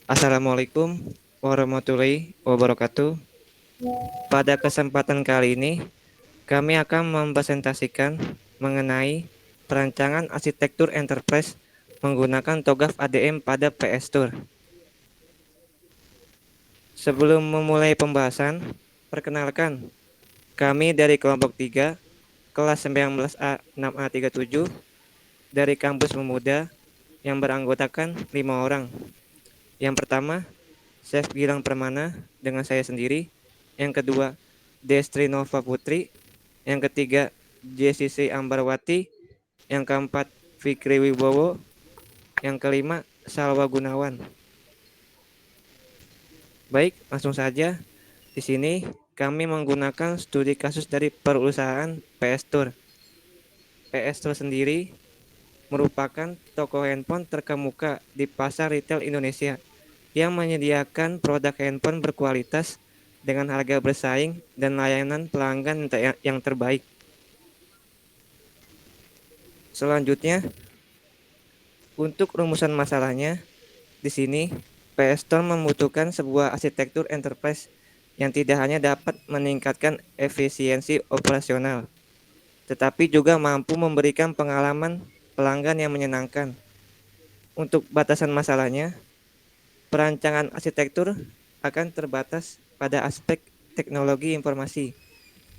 Assalamualaikum warahmatullahi wabarakatuh. Pada kesempatan kali ini, kami akan mempresentasikan mengenai perancangan arsitektur enterprise menggunakan TOGAF ADM pada PS Tour. Sebelum memulai pembahasan, perkenalkan, kami dari kelompok 3, kelas 19A 6A37 dari kampus Pemuda yang beranggotakan 5 orang. Yang pertama, Chef Gilang Permana dengan saya sendiri. Yang kedua, Destri Nova Putri. Yang ketiga, JCC Ambarwati. Yang keempat, Fikri Wibowo. Yang kelima, Salwa Gunawan. Baik, langsung saja. Di sini kami menggunakan studi kasus dari perusahaan PS Tour. PS Tour sendiri merupakan toko handphone terkemuka di pasar retail Indonesia yang menyediakan produk handphone berkualitas dengan harga bersaing dan layanan pelanggan yang terbaik. Selanjutnya, untuk rumusan masalahnya, di sini PS Store membutuhkan sebuah arsitektur enterprise yang tidak hanya dapat meningkatkan efisiensi operasional, tetapi juga mampu memberikan pengalaman pelanggan yang menyenangkan. Untuk batasan masalahnya, perancangan arsitektur akan terbatas pada aspek teknologi informasi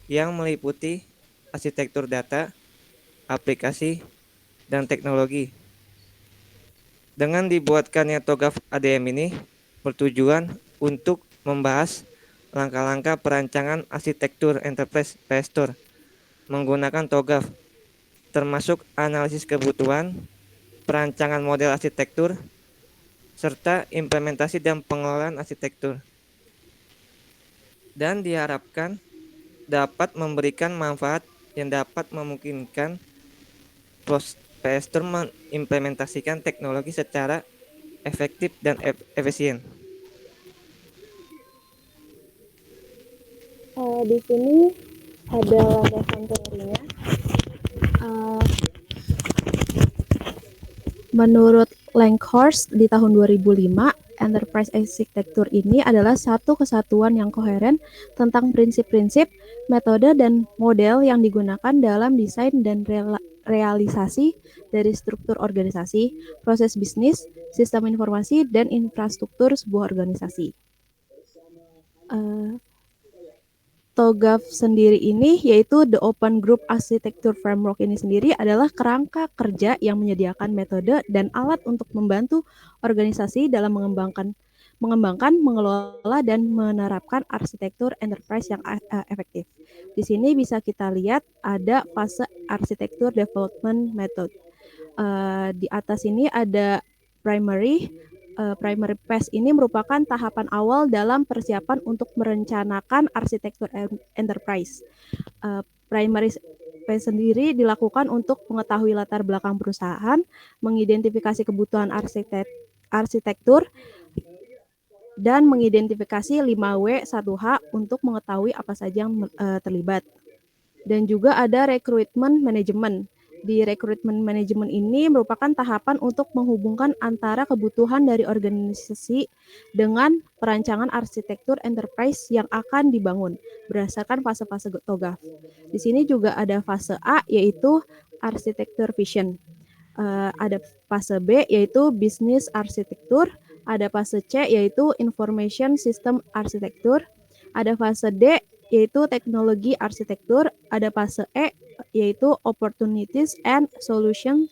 yang meliputi arsitektur data, aplikasi, dan teknologi. Dengan dibuatkannya TOGAF ADM ini bertujuan untuk membahas langkah-langkah perancangan arsitektur enterprise PS Tour menggunakan TOGAF, termasuk analisis kebutuhan, perancangan model arsitektur, serta implementasi dan pengelolaan arsitektur. Dan diharapkan dapat memberikan manfaat yang dapat memungkinkan PS Tour mengimplementasikan teknologi secara efektif dan efisien. Di sini ada landasan teorinya. Uh, Menurut Langhorst di tahun 2005, Enterprise Architecture ini adalah satu kesatuan yang koheren tentang prinsip-prinsip, metode, dan model yang digunakan dalam desain dan realisasi dari struktur organisasi, proses bisnis, sistem informasi, dan infrastruktur sebuah organisasi. TOGAF sendiri ini, yaitu The Open Group Architecture Framework ini sendiri adalah kerangka kerja yang menyediakan metode dan alat untuk membantu organisasi dalam mengembangkan, mengelola, dan menerapkan arsitektur enterprise yang efektif. Di sini bisa kita lihat ada fase arsitektur development method. Di atas ini ada primary phase ini merupakan tahapan awal dalam persiapan untuk merencanakan arsitektur enterprise. Primary phase sendiri dilakukan untuk mengetahui latar belakang perusahaan, mengidentifikasi kebutuhan arsitektur, dan mengidentifikasi 5W1H untuk mengetahui apa saja yang terlibat. Dan juga ada recruitment management. Di recruitment management ini merupakan tahapan untuk menghubungkan antara kebutuhan dari organisasi dengan perancangan arsitektur enterprise yang akan dibangun berdasarkan fase-fase TOGAF. Di sini juga ada fase A, yaitu arsitektur vision. Ada fase B, yaitu business arsitektur. Ada fase C, yaitu information system arsitektur. Ada fase D, yaitu teknologi arsitektur. Ada fase E, yaitu opportunities and solution,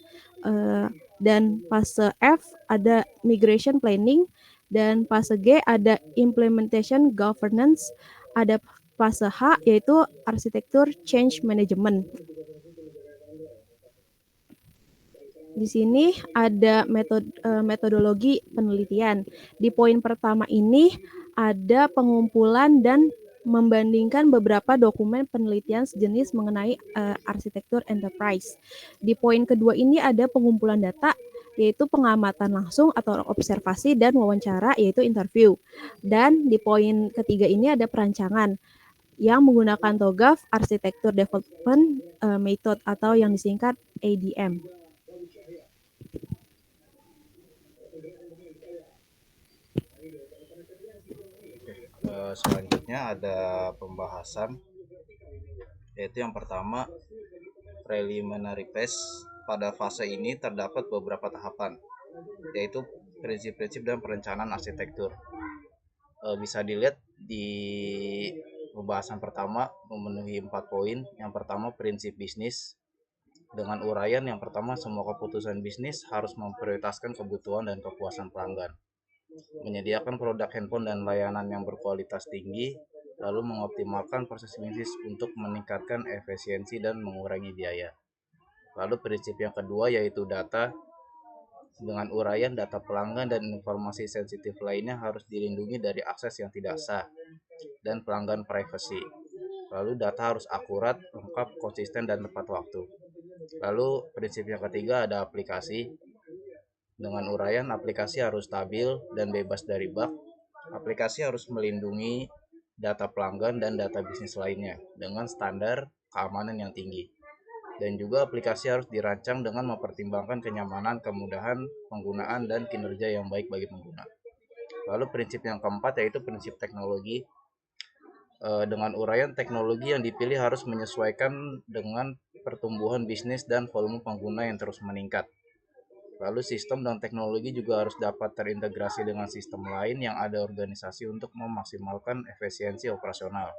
dan fase F ada migration planning, dan fase G ada implementation governance, ada fase H yaitu arsitektur change management. Di sini ada metodologi penelitian. Di poin pertama ini ada pengumpulan dan membandingkan beberapa dokumen penelitian sejenis mengenai arsitektur enterprise. Di poin kedua ini ada pengumpulan data, yaitu pengamatan langsung atau observasi dan wawancara, yaitu interview. Dan di poin ketiga ini ada perancangan yang menggunakan TOGAF Architecture Development Method atau yang disingkat ADM. Selanjutnya ada pembahasan, yaitu yang pertama preliminary phase. Pada fase ini terdapat beberapa tahapan, yaitu prinsip-prinsip dan perencanaan arsitektur. Bisa dilihat di pembahasan pertama memenuhi 4 poin. Yang pertama prinsip bisnis, dengan uraian yang pertama semua keputusan bisnis harus memprioritaskan kebutuhan dan kepuasan pelanggan, menyediakan produk handphone dan layanan yang berkualitas tinggi, lalu mengoptimalkan proses bisnis untuk meningkatkan efisiensi dan mengurangi biaya. Lalu prinsip yang kedua yaitu data, dengan uraian data pelanggan dan informasi sensitif lainnya harus dilindungi dari akses yang tidak sah dan pelanggan privacy. Lalu data harus akurat, lengkap, konsisten, dan tepat waktu. Lalu prinsip yang ketiga ada aplikasi. Dengan uraian aplikasi harus stabil dan bebas dari bug. Aplikasi harus melindungi data pelanggan dan data bisnis lainnya dengan standar keamanan yang tinggi. Dan juga aplikasi harus dirancang dengan mempertimbangkan kenyamanan, kemudahan penggunaan, dan kinerja yang baik bagi pengguna. Lalu prinsip yang keempat yaitu prinsip teknologi. Dengan uraian teknologi yang dipilih harus menyesuaikan dengan pertumbuhan bisnis dan volume pengguna yang terus meningkat. Lalu sistem dan teknologi juga harus dapat terintegrasi dengan sistem lain yang ada organisasi untuk memaksimalkan efisiensi operasional.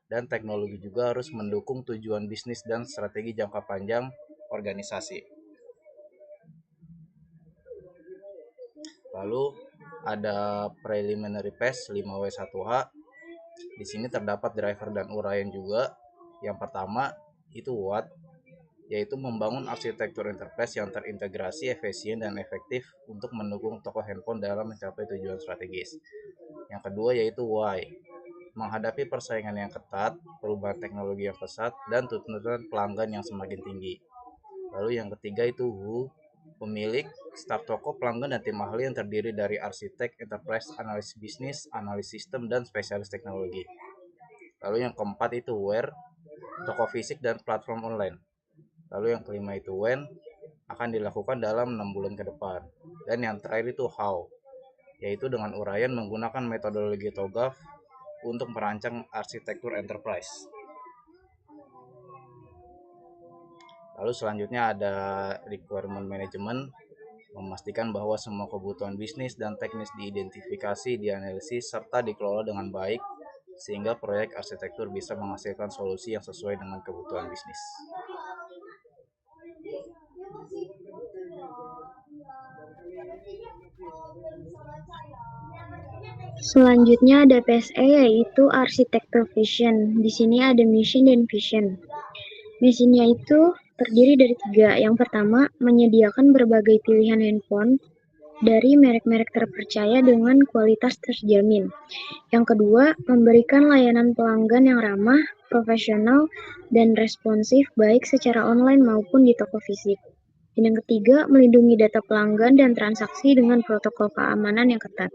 Dan teknologi juga harus mendukung tujuan bisnis dan strategi jangka panjang organisasi. Lalu ada preliminary phase 5W1H. Di sini terdapat driver dan uraian juga. Yang pertama itu what, yaitu membangun arsitektur enterprise yang terintegrasi, efisien, dan efektif untuk mendukung toko handphone dalam mencapai tujuan strategis. Yang kedua yaitu why, menghadapi persaingan yang ketat, perubahan teknologi yang pesat, dan tuntutan pelanggan yang semakin tinggi. Lalu yang ketiga itu who, pemilik, staf toko, pelanggan, dan tim ahli yang terdiri dari arsitek, enterprise, analis bisnis, analis sistem, dan spesialis teknologi. Lalu yang keempat itu where, toko fisik dan platform online. Lalu yang kelima itu when, akan dilakukan dalam 6 bulan ke depan. Dan yang terakhir itu how, yaitu dengan uraian menggunakan metodologi TOGAF untuk merancang arsitektur enterprise. Lalu selanjutnya ada requirement management, memastikan bahwa semua kebutuhan bisnis dan teknis diidentifikasi, dianalisis, serta dikelola dengan baik sehingga proyek arsitektur bisa menghasilkan solusi yang sesuai dengan kebutuhan bisnis. Selanjutnya ada PSE yaitu Architecture Vision. Di sini ada mission dan vision. Missionnya itu terdiri dari 3. Yang pertama, menyediakan berbagai pilihan handphone dari merek-merek terpercaya dengan kualitas terjamin. Yang kedua, memberikan layanan pelanggan yang ramah, profesional, dan responsif baik secara online maupun di toko fisik. Dan yang ketiga, melindungi data pelanggan dan transaksi dengan protokol keamanan yang ketat.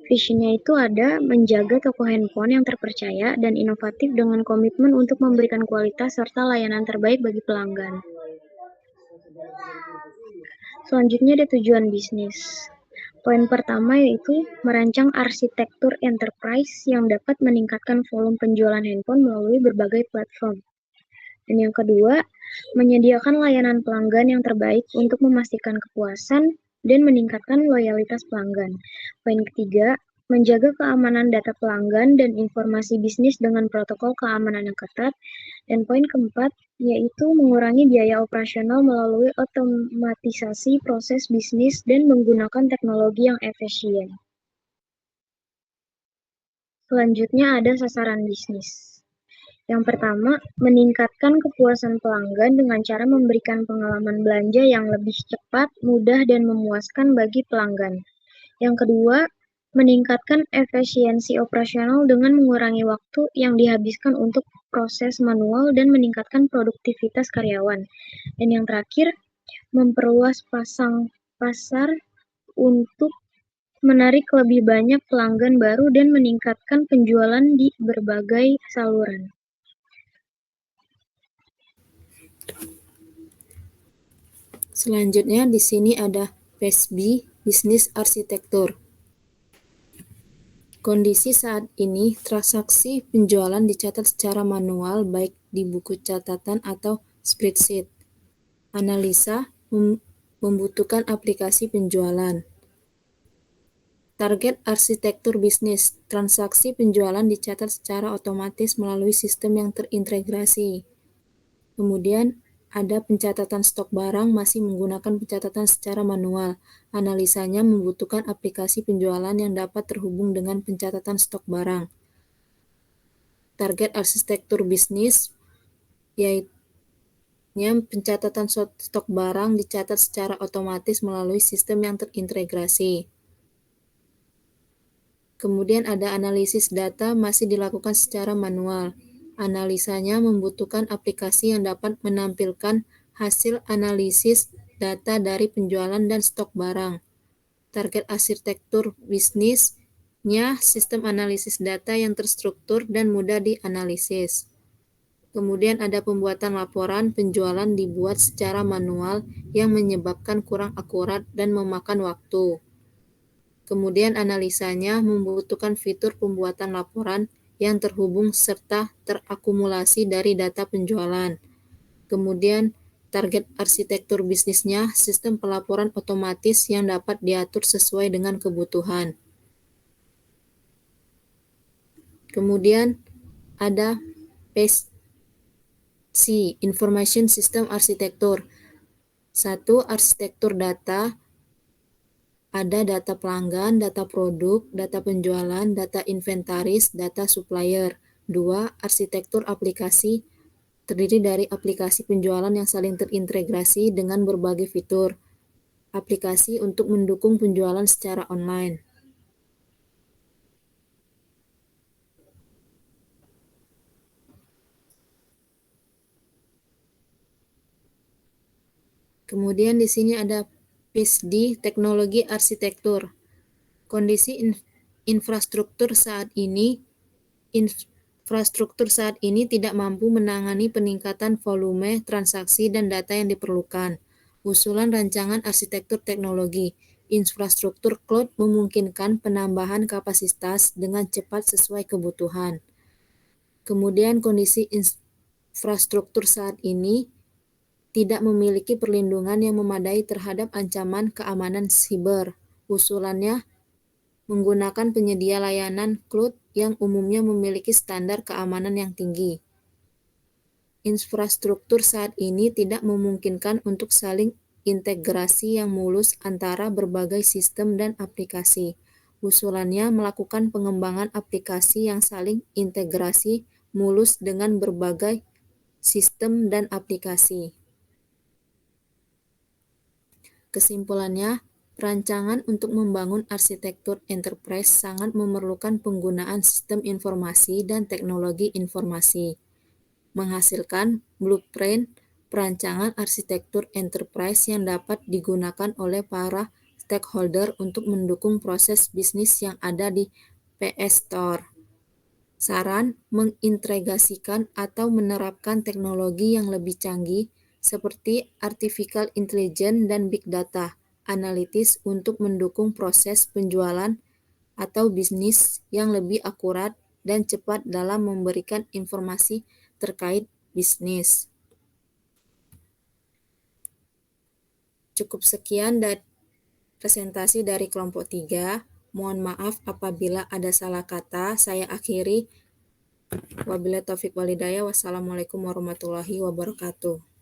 Visionnya itu ada menjaga toko handphone yang terpercaya dan inovatif dengan komitmen untuk memberikan kualitas serta layanan terbaik bagi pelanggan. Selanjutnya ada tujuan bisnis. Poin pertama yaitu merancang arsitektur enterprise yang dapat meningkatkan volume penjualan handphone melalui berbagai platform. Dan yang kedua, menyediakan layanan pelanggan yang terbaik untuk memastikan kepuasan dan meningkatkan loyalitas pelanggan. Poin ketiga, menjaga keamanan data pelanggan dan informasi bisnis dengan protokol keamanan yang ketat. Dan poin keempat, yaitu mengurangi biaya operasional melalui otomatisasi proses bisnis dan menggunakan teknologi yang efisien. Selanjutnya ada sasaran bisnis. Yang pertama, meningkatkan kepuasan pelanggan dengan cara memberikan pengalaman belanja yang lebih cepat, mudah, dan memuaskan bagi pelanggan. Yang kedua, meningkatkan efisiensi operasional dengan mengurangi waktu yang dihabiskan untuk proses manual dan meningkatkan produktivitas karyawan. Dan yang terakhir, memperluas pasang pasar untuk menarik lebih banyak pelanggan baru dan meningkatkan penjualan di berbagai saluran. Selanjutnya di sini ada PESB, Business Arsitektur. Kondisi saat ini, transaksi penjualan dicatat secara manual baik di buku catatan atau spreadsheet. Analisa membutuhkan aplikasi penjualan. Target arsitektur bisnis, transaksi penjualan dicatat secara otomatis melalui sistem yang terintegrasi. Kemudian ada pencatatan stok barang masih menggunakan pencatatan secara manual. Analisanya membutuhkan aplikasi penjualan yang dapat terhubung dengan pencatatan stok barang. Target arsitektur bisnis, yaitu pencatatan stok barang dicatat secara otomatis melalui sistem yang terintegrasi. Kemudian ada analisis data masih dilakukan secara manual. Analisanya membutuhkan aplikasi yang dapat menampilkan hasil analisis data dari penjualan dan stok barang. Target arsitektur bisnisnya sistem analisis data yang terstruktur dan mudah dianalisis. Kemudian ada pembuatan laporan penjualan dibuat secara manual yang menyebabkan kurang akurat dan memakan waktu. Kemudian analisanya membutuhkan fitur pembuatan laporan yang terhubung serta terakumulasi dari data penjualan. Kemudian target arsitektur bisnisnya sistem pelaporan otomatis yang dapat diatur sesuai dengan kebutuhan. Kemudian ada PSI, Information System Architecture. 1. Arsitektur data. Ada data pelanggan, data produk, data penjualan, data inventaris, data supplier. 2. Arsitektur aplikasi, terdiri dari aplikasi penjualan yang saling terintegrasi dengan berbagai fitur. Aplikasi untuk mendukung penjualan secara online. Kemudian di sini ada PSD, teknologi arsitektur. Kondisi infrastruktur saat ini tidak mampu menangani peningkatan volume transaksi dan data yang diperlukan. Usulan rancangan arsitektur teknologi. Infrastruktur cloud memungkinkan penambahan kapasitas dengan cepat sesuai kebutuhan. Kemudian kondisi infrastruktur saat ini tidak memiliki perlindungan yang memadai terhadap ancaman keamanan siber. Usulannya menggunakan penyedia layanan cloud yang umumnya memiliki standar keamanan yang tinggi. Infrastruktur saat ini tidak memungkinkan untuk saling integrasi yang mulus antara berbagai sistem dan aplikasi. Usulannya melakukan pengembangan aplikasi yang saling integrasi mulus dengan berbagai sistem dan aplikasi. Kesimpulannya, rancangan untuk membangun arsitektur enterprise sangat memerlukan penggunaan sistem informasi dan teknologi informasi. Menghasilkan blueprint perancangan arsitektur enterprise yang dapat digunakan oleh para stakeholder untuk mendukung proses bisnis yang ada di PS Store. Saran, mengintegrasikan atau menerapkan teknologi yang lebih canggih seperti artificial intelligence dan big data analitis untuk mendukung proses penjualan atau bisnis yang lebih akurat dan cepat dalam memberikan informasi terkait bisnis. Cukup sekian dari presentasi dari kelompok 3. Mohon maaf apabila ada salah kata. Saya akhiri. Wabillahi taufiq walhidayah. Wassalamualaikum warahmatullahi wabarakatuh.